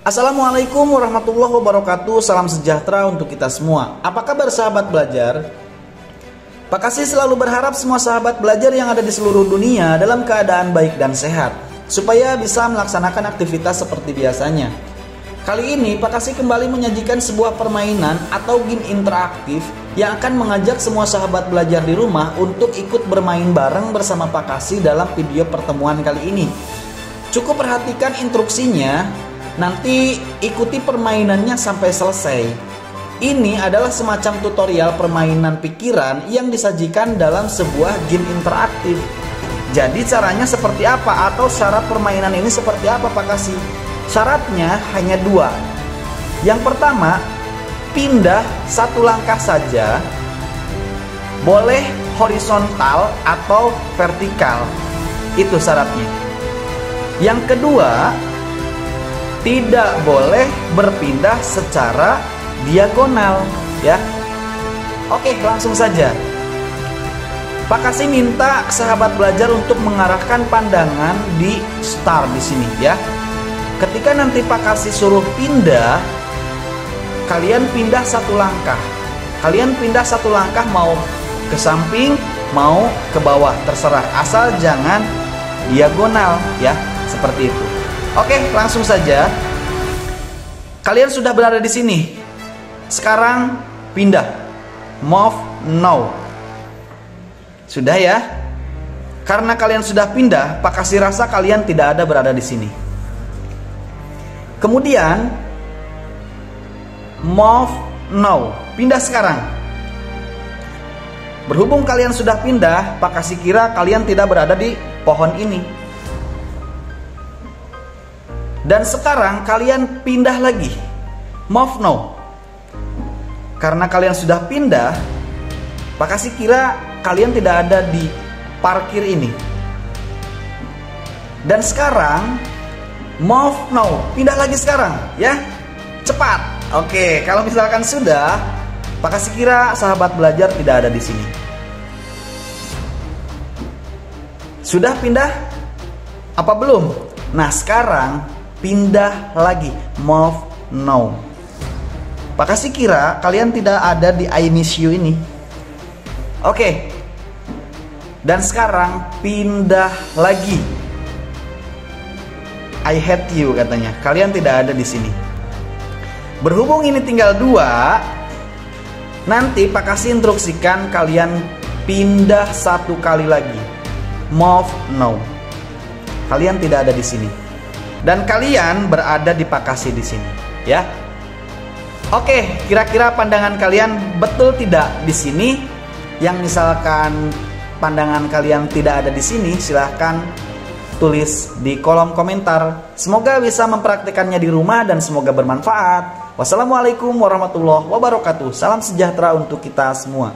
Assalamualaikum warahmatullahi wabarakatuh. Salam sejahtera untuk kita semua. Apa kabar sahabat belajar? Pak Kasih selalu berharap semua sahabat belajar yang ada di seluruh dunia dalam keadaan baik dan sehat, supaya bisa melaksanakan aktivitas seperti biasanya. Kali ini Pak Kasih kembali menyajikan sebuah permainan atau game interaktif yang akan mengajak semua sahabat belajar di rumah untuk ikut bermain bareng bersama Pak Kasih dalam video pertemuan kali ini. Cukup perhatikan instruksinya. Nanti ikuti permainannya sampai selesai. Ini adalah semacam tutorial permainan pikiran yang disajikan dalam sebuah game interaktif. Jadi caranya seperti apa atau syarat permainan ini seperti apa Pak Kasih? Syaratnya hanya dua. Yang pertama, pindah satu langkah saja. Boleh horizontal atau vertikal. Itu syaratnya. Yang kedua, tidak boleh berpindah secara diagonal, ya. Oke, langsung saja. Pak Kasih minta sahabat belajar untuk mengarahkan pandangan di start di sini, ya. Ketika nanti Pak Kasih suruh pindah, kalian pindah satu langkah. Kalian pindah satu langkah, mau ke samping, mau ke bawah, terserah. Asal jangan diagonal, ya, seperti itu. Oke, langsung saja. Kalian sudah berada di sini. Sekarang pindah. Move now. Sudah ya? Karena kalian sudah pindah, Pak Kasih rasa kalian tidak ada berada di sini. Kemudian move now. Pindah sekarang. Berhubung kalian sudah pindah, Pak Kasih kira kalian tidak berada di pohon ini. Dan sekarang kalian pindah lagi. Move now. Karena kalian sudah pindah, Pak Kasih kira kalian tidak ada di parkir ini. Dan sekarang move now. Pindah lagi sekarang, ya. Cepat. Oke, kalau misalkan sudah, Pak Kasih kira sahabat belajar tidak ada di sini. Sudah pindah? Apa belum? Nah, sekarang pindah lagi, move now. Pak Kasih kira kalian tidak ada di I miss you ini. Oke. Dan sekarang pindah lagi. I hate you katanya. Kalian tidak ada di sini. Berhubung ini tinggal dua, nanti Pak Kasih instruksikan kalian pindah satu kali lagi. Move now. Kalian tidak ada di sini. Dan kalian berada di Pak Kasih di sini, ya. Oke, kira-kira pandangan kalian betul tidak di sini? Yang misalkan pandangan kalian tidak ada di sini, silahkan tulis di kolom komentar. Semoga bisa mempraktikannya di rumah dan semoga bermanfaat. Wassalamualaikum warahmatullahi wabarakatuh. Salam sejahtera untuk kita semua.